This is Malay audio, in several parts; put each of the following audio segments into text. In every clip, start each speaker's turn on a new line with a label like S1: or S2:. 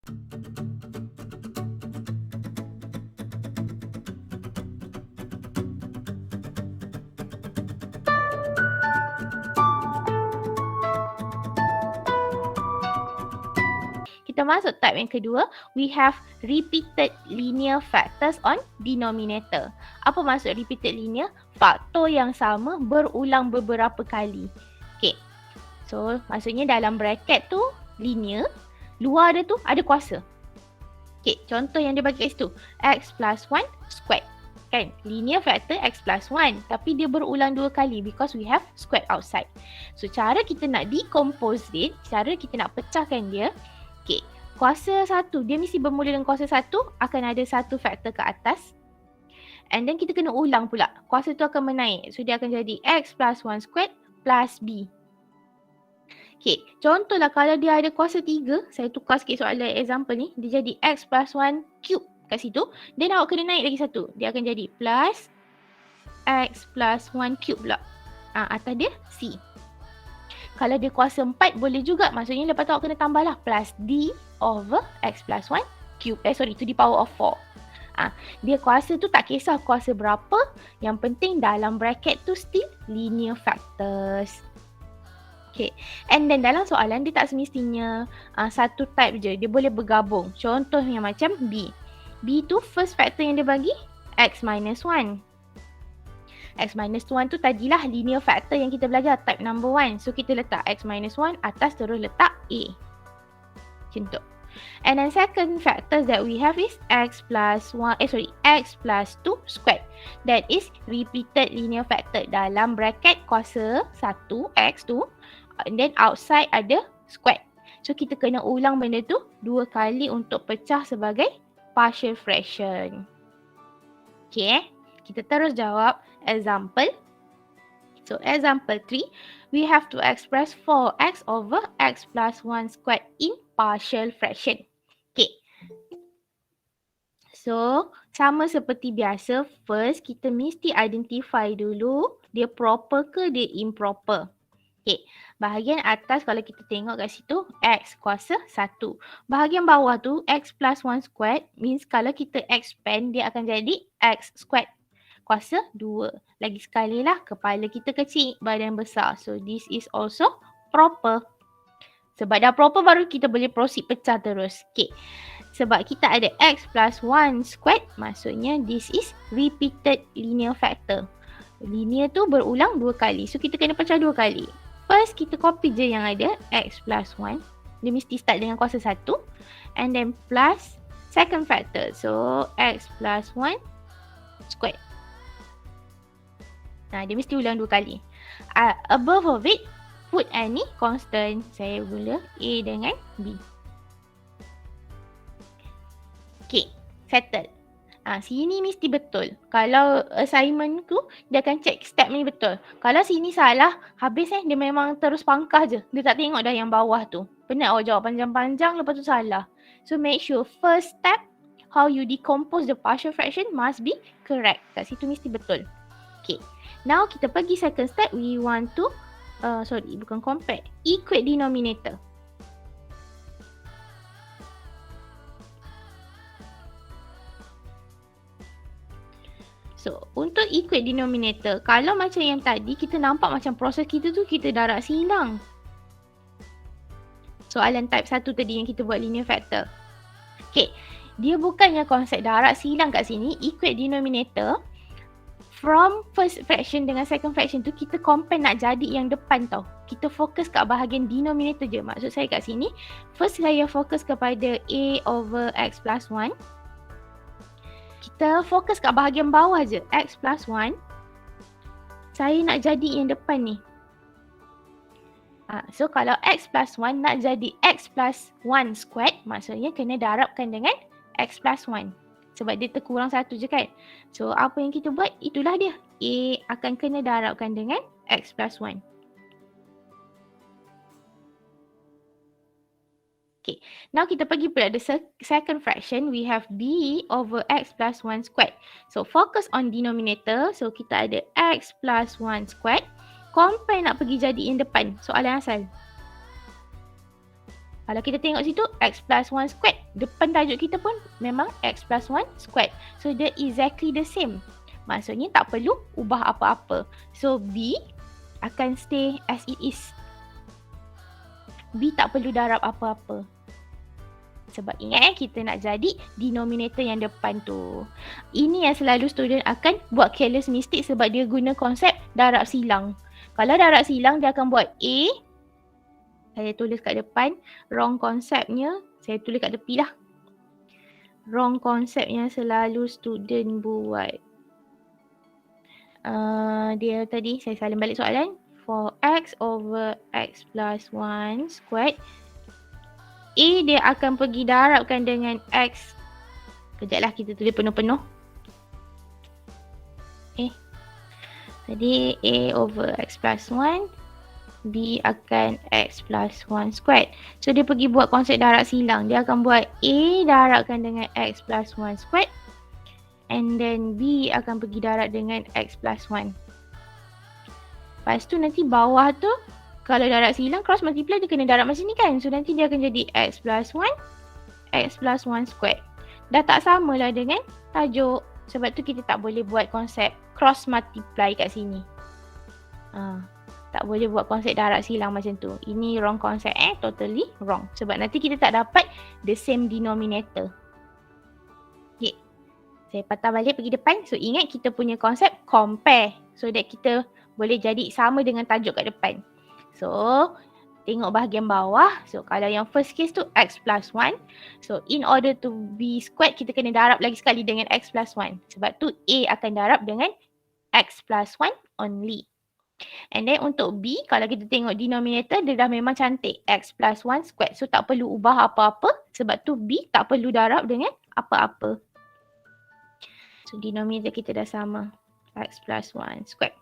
S1: Kita masuk type yang kedua, we have repeated linear factors on denominator. Apa maksud repeated linear? Faktor yang sama berulang beberapa kali. Okay, so maksudnya dalam bracket tu linear, luar dia tu ada kuasa. Okay, contoh yang dia bagi kat situ, x plus 1 squared. Kan, linear factor x plus 1 tapi dia berulang 2 kali because we have squared outside. So cara kita nak decompose it, cara kita nak pecahkan dia, okay, kuasa 1 dia mesti bermula dengan kuasa 1, akan ada satu faktor ke atas. And then kita kena ulang pula, kuasa tu akan menaik. So dia akan jadi x plus 1 squared plus b. Okay, contohlah kalau dia ada kuasa 3, saya tukar sikit soalan example ni, dia jadi x plus 1 cube kat situ. Then awak kena naik lagi satu, dia akan jadi plus x plus 1 cube pula. Atas dia c. Kalau dia kuasa 4 boleh juga, maksudnya lepas tu awak kena tambah lah plus d over x plus 1 cube. To the power of 4. Dia kuasa tu tak kisah kuasa berapa, yang penting dalam bracket tu still linear factors. Okay, and then dalam soalan dia tak semestinya satu type je, dia boleh bergabung. Contohnya macam B. B tu first factor yang dia bagi x minus 1. X minus 1 tu tadilah linear factor yang kita belajar type number 1. So kita letak x minus 1 atas terus letak A. Macam tu. And then second factor that we have is x plus 2 squared. That is repeated linear factor. Dalam bracket kuasa 1 x tu, and then outside ada squared. So kita kena ulang benda tu 2 kali untuk pecah sebagai partial fraction. Okay, kita terus jawab example. So example 3, we have to express 4x over x plus 1 squared in partial fraction. Okay. So sama seperti biasa, first kita mesti identify dulu dia proper ke dia improper. Okay, bahagian atas kalau kita tengok kat situ x kuasa 1. Bahagian bawah tu x plus 1 squared means kalau kita expand dia akan jadi x squared kuasa 2. Lagi sekali lah, kepala kita kecil, badan besar. So this is also proper. Sebab dah proper baru kita boleh proceed pecah terus. Okay, sebab kita ada x plus 1 squared, maksudnya this is repeated linear factor. Linear tu berulang 2 kali. So kita kena pecah 2 kali. First, kita copy je yang ada x plus 1. Dia mesti start dengan kuasa 1. And then plus second factor. So, x plus 1 squared. Dia mesti ulang 2 kali. Above of it, put any constant. Saya mula A dengan B. Okay, settle. Sini mesti betul. Kalau assignment tu, dia akan check step ni betul. Kalau sini salah, habis dia memang terus pangkah je. Dia tak tengok dah yang bawah tu. Penat awak jawab panjang-panjang, lepas tu salah. So make sure first step, how you decompose the partial fraction must be correct. Kat situ mesti betul. Okay. Now kita pergi second step, we want to, compare. Equate denominator. So, untuk equate denominator, kalau macam yang tadi, kita nampak macam proses kita tu, kita darab silang. Soalan type 1 tadi yang kita buat linear factor. Okay, dia bukannya konsep darab silang kat sini, equate denominator. From first fraction dengan second fraction tu, kita compare nak jadi yang depan tau. Kita fokus kat bahagian denominator je. Maksud saya kat sini, first saya fokus kepada A over x plus 1. Kita fokus kat bahagian bawah je, x plus 1. Saya nak jadi yang depan ni. So kalau x plus 1 nak jadi x plus 1 squared, maksudnya kena darabkan dengan x plus 1. Sebab dia terkurang 1 je kan. So apa yang kita buat, itulah dia. A akan kena darabkan dengan x plus 1. Okay, now kita pergi pula the second fraction. We have b over x plus 1 squared. So focus on denominator. So kita ada x plus 1 squared. Compare nak pergi jadi yang depan. Soalan asal. Kalau kita tengok situ, x plus 1 squared. Depan tajuk kita pun memang x plus 1 squared. So, dia exactly the same. Maksudnya tak perlu ubah apa-apa. So, B akan stay as it is. B tak perlu darab apa-apa. Sebab ingat kita nak jadi denominator yang depan tu. Ini yang selalu student akan buat careless mistake sebab dia guna konsep darab silang. Kalau darab silang dia akan buat A. Saya tulis kat depan. Wrong konsepnya. Saya tulis kat tepi lah. Wrong konsep yang selalu student buat. Dia tadi saya salin balik soalan. For x over x plus 1 squared. A dia akan pergi darabkan dengan x. Kejaplah kita tulis penuh-penuh. Jadi A over x plus 1. B akan x plus 1 squared. So dia pergi buat konsep darab silang. Dia akan buat A darabkan dengan x plus 1 squared. And then B akan pergi darab dengan x plus 1. Lepas tu nanti bawah tu, kalau darab silang cross multiply dia kena darab macam ni kan. So nanti dia akan jadi x plus 1, x plus 1 squared. Dah tak samalah dengan tajuk. Sebab tu kita tak boleh buat konsep cross multiply kat sini. Tak boleh buat konsep darab silang macam tu. Ini wrong konsep totally wrong. Sebab nanti kita tak dapat the same denominator. Okay. Saya patah balik pergi depan. So ingat kita punya konsep compare. So that kita boleh jadi sama dengan tajuk kat depan. So tengok bahagian bawah. So kalau yang first case tu x plus 1. So in order to be squared kita kena darab lagi sekali dengan x plus 1. Sebab tu A akan darab dengan x plus 1 only. And then untuk B, kalau kita tengok denominator dia dah memang cantik. X plus 1 squared. So tak perlu ubah apa-apa. Sebab tu B tak perlu darab dengan apa-apa. So denominator kita dah sama. X plus 1 squared.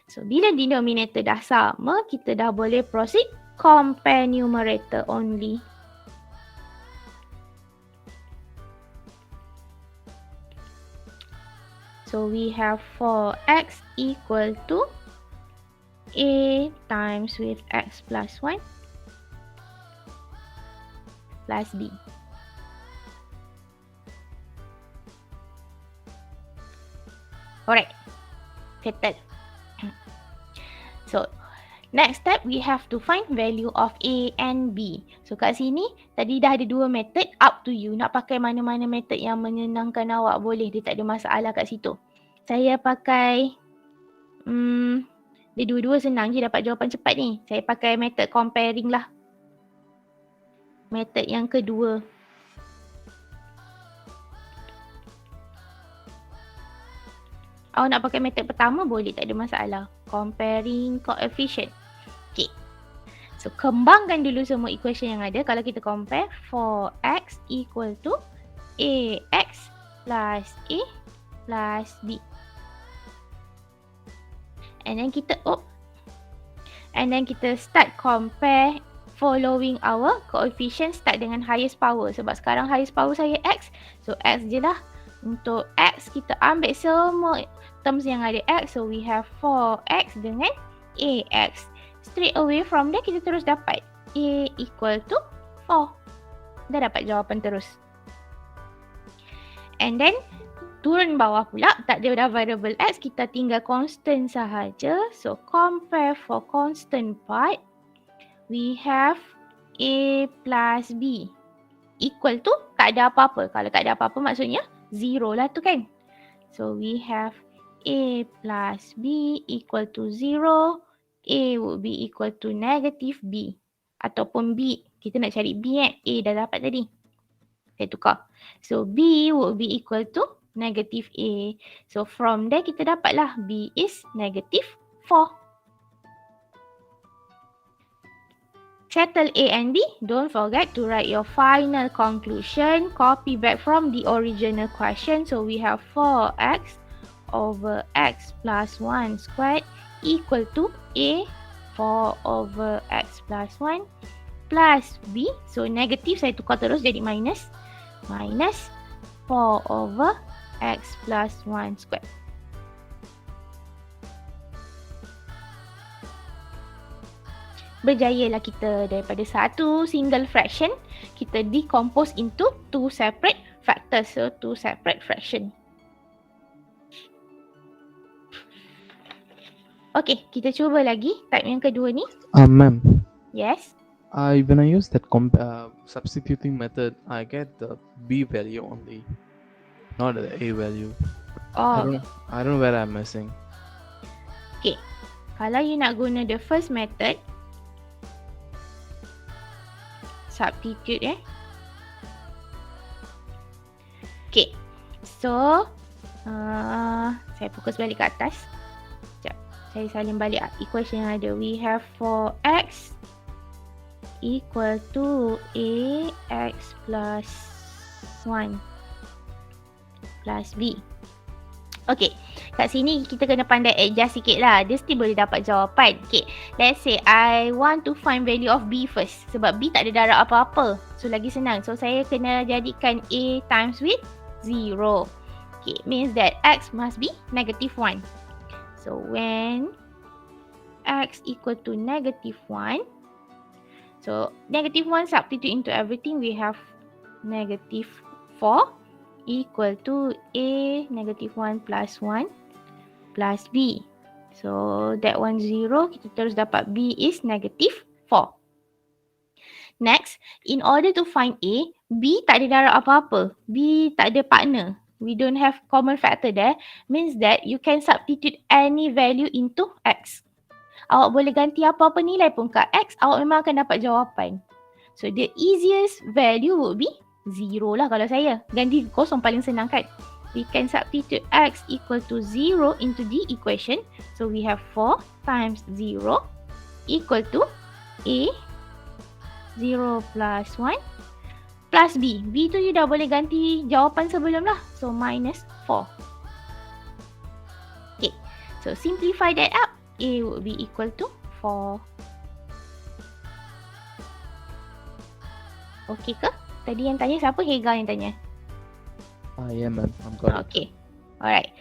S1: So bila denominator dah sama, kita dah boleh proceed compare numerator only. So we have 4x equal to A times with x plus 1 plus B. Alright, settled. So, next step we have to find value of A and B. So, kat sini tadi dah ada dua method, up to you. Nak pakai mana-mana method yang menyenangkan awak boleh. Dia tak ada masalah kat situ. Saya pakai dia dua-dua senang je dapat jawapan cepat ni. Saya pakai method comparing lah. Method yang kedua. Awak nak pakai method pertama boleh, tak ada masalah. Comparing coefficient. Okay. So kembangkan dulu semua equation yang ada. Kalau kita compare 4x equal to ax plus a plus b. And then kita start compare following our coefficient start dengan highest power. Sebab sekarang highest power saya x. So x je lah. Untuk x kita ambil semua terms yang ada x. So we have 4x dengan ax. Straight away from there kita terus dapat a equal to 4. Dah dapat jawapan terus. And then turun bawah pula, tak ada dah variable x, kita tinggal constant sahaja. So compare for constant part, we have a plus b equal to tak ada apa-apa. Kalau tak ada apa-apa maksudnya 0 lah tu kan. So we have a plus b equal to 0. A would be equal to negative b. Ataupun b, kita nak cari b A dah dapat tadi. Saya tukar. So b would be equal to negative a. So from there kita dapatlah b is negative 4. Settle a and b. Don't forget to write your final conclusion. Copy back from the original question. So we have 4x over x plus 1 squared equal to a 4 over x plus 1 plus b. So negative saya tukar terus jadi minus. Minus 4 over x plus 1 squared. berjayalah kita daripada satu single fraction, kita decompose into two separate factors. So, two separate fraction. Okay, kita cuba lagi type yang kedua ni.
S2: Ma'am,
S1: Yes.
S2: when I use that substituting method, I get the B value only, not the A value.
S1: Oh,
S2: I don't know where I'm missing.
S1: okay. Kalau you nak guna the first method, substitute Okay. So, saya fokus balik ke atas. Sekejap. Saya salin balik equation yang ada. We have for X equal to AX plus 1 plus B. Okay, kat sini kita kena pandai adjust sikit lah. Dia still boleh dapat jawapan. Okay, let's say I want to find value of B first. Sebab B tak ada darab apa-apa. So, lagi senang. So, saya kena jadikan A times with 0. Okay, means that X must be negative 1. So, when X equal to negative 1. So, negative 1 substitute into everything. We have negative 4 equal to A negative 1 plus 1 plus B. So, that one 0. Kita terus dapat B is negative 4. Next, in order to find A, B tak ada darab apa-apa. B tak ada partner. We don't have common factor there. Means that you can substitute any value into X. Awak boleh ganti apa-apa nilai pun kat X, awak memang akan dapat jawapan. So, the easiest value would be 0 lah kalau saya. Ganti kosong paling senang kan. We can substitute X equal to 0 into the equation. So, we have 4 times 0 equal to A 0 plus 1 plus B. B tu you dah boleh ganti jawapan sebelum lah. So, minus 4. Okay. So, simplify that up. A would be equal to 4. Okay ke? Tadi yang tanya siapa? Hega yang tanya.
S2: Yeah, ma'am. I'm got it.
S1: Okay. Alright.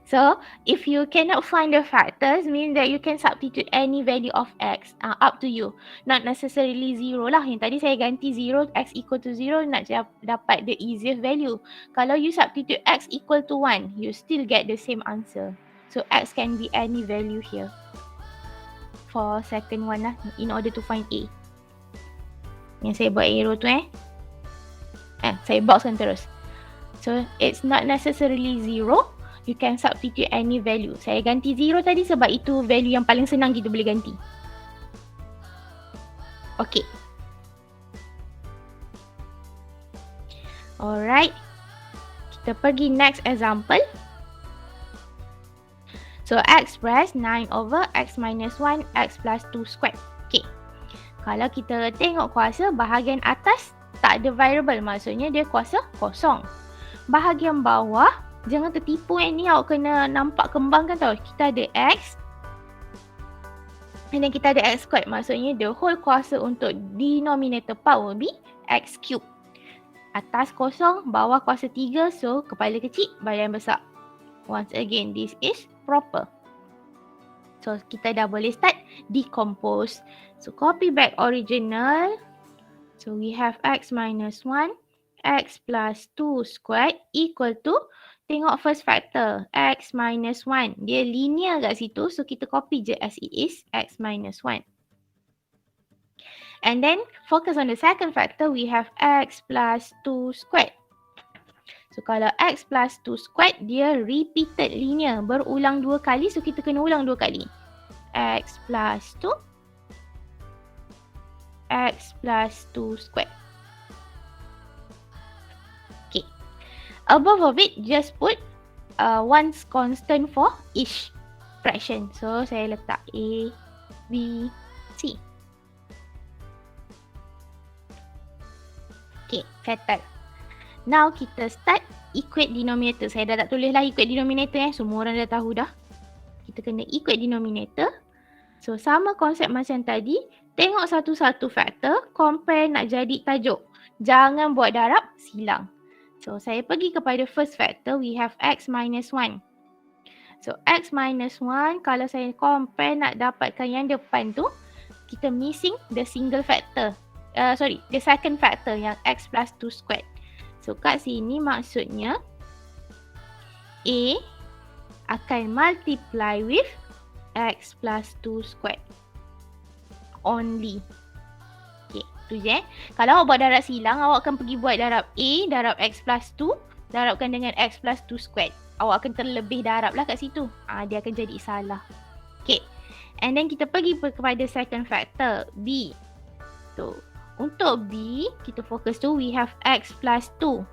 S1: So, if you cannot find the factors, means that you can substitute any value of X. Up to you. Not necessarily 0 lah. Yang tadi saya ganti 0, X equal to 0, nak dapat the easiest value. Kalau you substitute X equal to 1, you still get the same answer. So, X can be any value here. For second one lah, in order to find A. Yang saya buat arrow tu saya boxkan terus. So, it's not necessarily 0. You can substitute any value. Saya ganti 0 tadi sebab itu value yang paling senang kita boleh ganti. Okay. Alright. Kita pergi next example. So, express 9 over X minus 1 X plus 2 squared. Okay. Kalau kita tengok kuasa, bahagian atas tak ada variable. Maksudnya dia kuasa kosong. Bahagian bawah, jangan tertipu ni. Awak kena nampak kembangkan tau. Kita ada X. And then kita ada X squared. Maksudnya the whole kuasa untuk denominator part will be X cube. Atas kosong, bawah kuasa 3. So, kepala kecil, badan besar. Once again, this is proper. So, kita dah boleh start decompose. So, copy back original. So, we have X minus 1, X plus 2 squared equal to, tengok first factor, X minus 1. Dia linear kat situ. So, kita copy je as it is, X minus 1. And then, focus on the second factor, we have X plus 2 squared. So, kalau X plus 2 squared, dia repeated linear. Berulang 2 kali. So, kita kena ulang 2 kali. X plus 2. X plus 2 squared. Okay. Above of it, just put one constant for each fraction. So, saya letak A, B, C. Okay, settle. Now, kita start equate denominator. Saya dah tak tulis lah equate denominator Semua orang dah tahu dah. Kita kena equate denominator. So, sama konsep macam tadi. Tengok satu-satu factor. Compare nak jadi tajuk. Jangan buat darab, silang. So, saya pergi kepada first factor. We have X minus 1. So, X minus 1. Kalau saya compare nak dapatkan yang depan tu. kita missing the single factor. The second factor yang x plus 2 squared. So kat sini maksudnya A akan multiply with x plus 2 squared only. Okay, tu je. Kalau awak buat darab silang, awak akan pergi buat darab A darab x plus 2 darabkan dengan x plus 2 squared. Awak akan terlebih darab lah kat situ. Dia akan jadi salah. Okay. And then kita pergi kepada second factor, B. So, untuk B, kita fokus tu, we have x plus 2.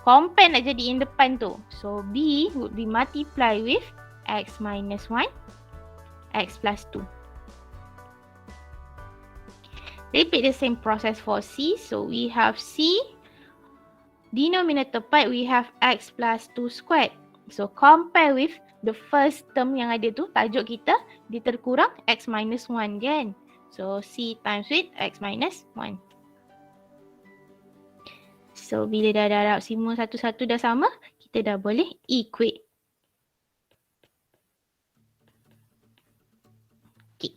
S1: Compare nak jadiin depan tu. So, B would be multiply with x minus 1, x plus 2. Repeat the same process for C. So, we have C. Denominator part, we have x plus 2 squared. So, compare with the first term yang ada tu, tajuk kita, dia terkurang x minus 1 kan. So, C times with x minus 1. So, bila dah darab semua satu-satu dah sama, kita dah boleh equate. Okay.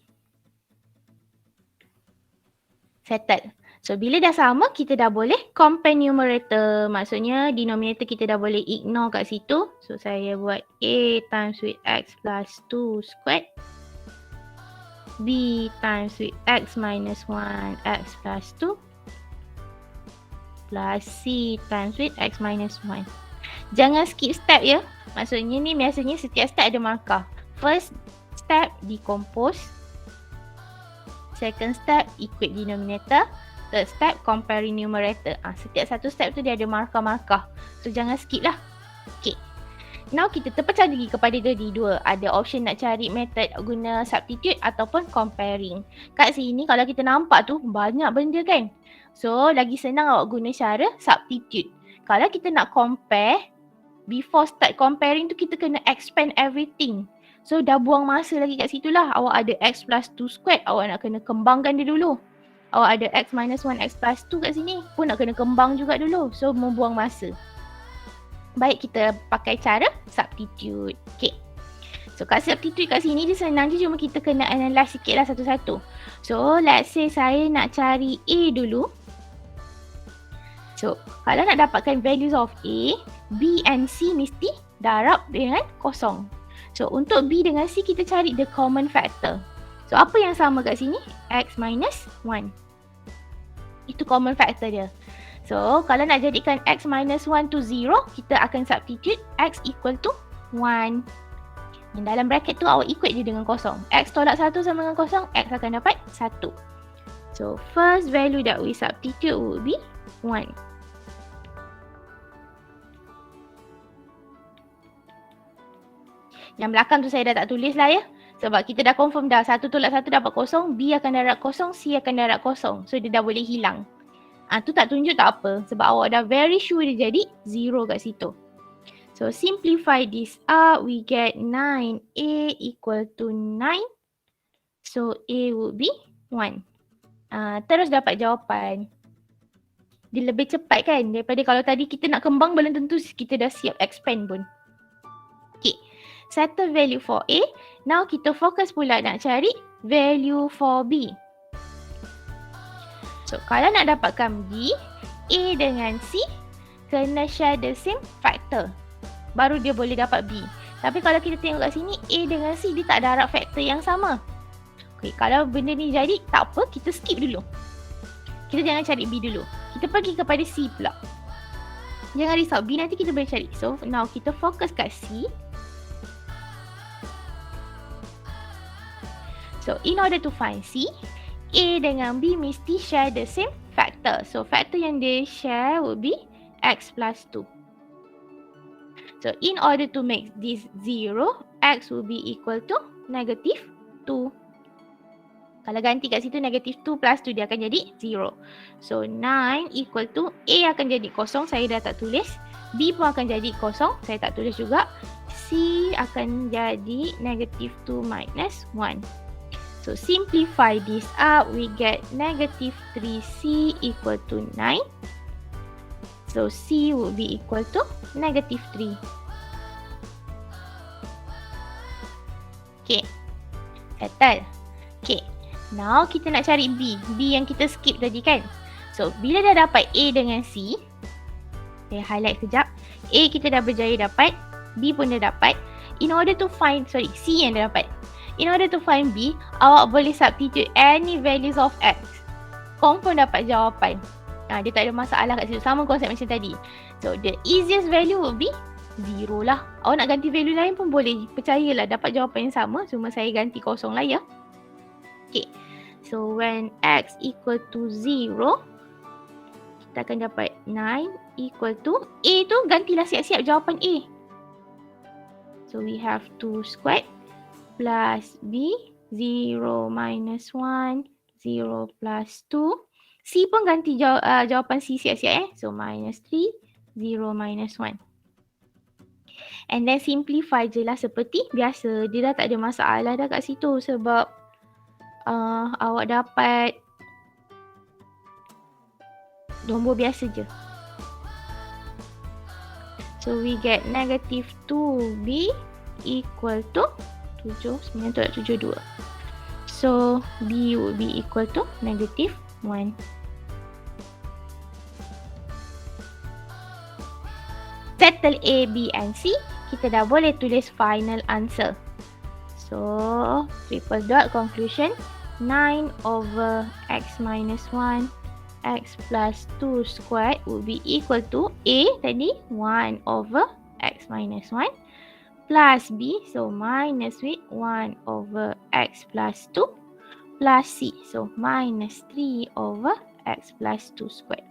S1: Settle. So, bila dah sama, kita dah boleh compare numerator. Maksudnya, denominator kita dah boleh ignore kat situ. So, saya buat A times with x plus 2 squared. B times with x minus 1, x plus 2. Plus C times with x minus 1. Jangan skip step ya. Maksudnya ni biasanya setiap step ada markah. First step, decompose. Second step, equate denominator. Third step, comparing numerator. Setiap satu step tu dia ada markah-markah. So, jangan skip lah. Okay. Now, kita terpecah lagi kepada jadi dua. Ada option nak cari method guna substitute ataupun comparing. Kat sini, kalau kita nampak tu, banyak benda kan. So, lagi senang awak guna cara substitute. Kalau kita nak compare, before start comparing tu, kita kena expand everything. So, dah buang masa lagi kat situ lah. Awak ada x plus 2 squared, awak nak kena kembangkan dia dulu. Awak ada x minus 1, x plus 2 kat sini pun nak kena kembang juga dulu. So, membuang masa. Baik, kita pakai cara substitute. Okay. So, kat substitute kat sini dia senang je, cuma kita kena analyse sikit lah satu-satu. So, let's say saya nak cari A dulu. So, kalau nak dapatkan values of A, B and C mesti darab dengan kosong. So, untuk B dengan C kita cari the common factor. So, apa yang sama kat sini? X minus 1. Itu common factor dia. So, kalau nak jadikan x minus 1 to 0, kita akan substitute x equal to 1. Dan dalam bracket tu awak equate je dengan kosong. X tolak 1 sama dengan kosong, x akan dapat 1. So, first value that we substitute would be 1. Yang belakang tu saya dah tak tulis lah ya. Sebab kita dah confirm dah 1 tolak 1 dapat kosong, B akan darab kosong, C akan darab kosong. So, dia dah boleh hilang. Tu tak tunjuk tak apa. Sebab awak dah very sure dia jadi 0 kat situ. So, simplify this up. We get 9A equal to 9. So, A would be 1. Terus dapat jawapan. Dia lebih cepat kan? Daripada kalau tadi kita nak kembang, belum tentu kita dah siap expand pun. Okay. Settle value for A. Now, kita fokus pula nak cari value for B. So, kalau nak dapatkan B, A dengan C kena share the same factor. Baru dia boleh dapat B. Tapi kalau kita tengok kat sini, A dengan C dia tak darab factor yang sama. Okay, kalau benda ni jadi, tak apa, kita skip dulu. Kita jangan cari B dulu. Kita pergi kepada C pula. Jangan risau, B nanti kita boleh cari. So, now kita fokus kat C. So, in order to find C, A dengan B mesti share the same factor. So, factor yang dia share would be x plus 2. So, in order to make this 0, x will be equal to negative 2. Kalau ganti kat situ negative 2 plus 2 dia akan jadi 0. So, 9 equal to A akan jadi kosong, saya dah tak tulis. B pun akan jadi kosong, saya tak tulis juga. C akan jadi negative 2 minus 1. So, simplify this up, we get negative 3C equal to 9. So, C would be equal to negative 3. Okay. Settle. Okay. Now kita nak cari B. B yang kita skip tadi kan. So bila dah dapat A dengan C, saya highlight kejap. A kita dah berjaya dapat, B pun dah dapat. In order to find, C yang dah dapat. In order to find B, awak boleh substitute any values of X. Confirm dapat jawapan. Dia tak ada masalah kat situ. Sama konsep macam tadi. So the easiest value would be 0 lah. Awak nak ganti value lain pun boleh. Percayalah dapat jawapan yang sama. Cuma saya ganti kosong lah ya. Okay. So when X equal to 0, kita akan dapat 9 equal to A tu gantilah siap-siap jawapan A. So we have 2 squared plus B, 0 minus 1, 0 plus 2. C pun ganti jawapan C siap-siap So minus 3, 0 minus 1. And then simplify je lah seperti biasa. Dia dah tak ada masalah dah kat situ sebab awak dapat nombor biasa je. So we get negative 2B equal to 72. So B would be equal to negative 1. Settle A, B and C. Kita dah boleh tulis final answer. So triple dot conclusion 9 over X minus 1 X plus 2 squared would be equal to A tadi 1 over X minus 1 plus B, so minus with 1 over X plus 2 plus C, so minus 3 over X plus 2 squared.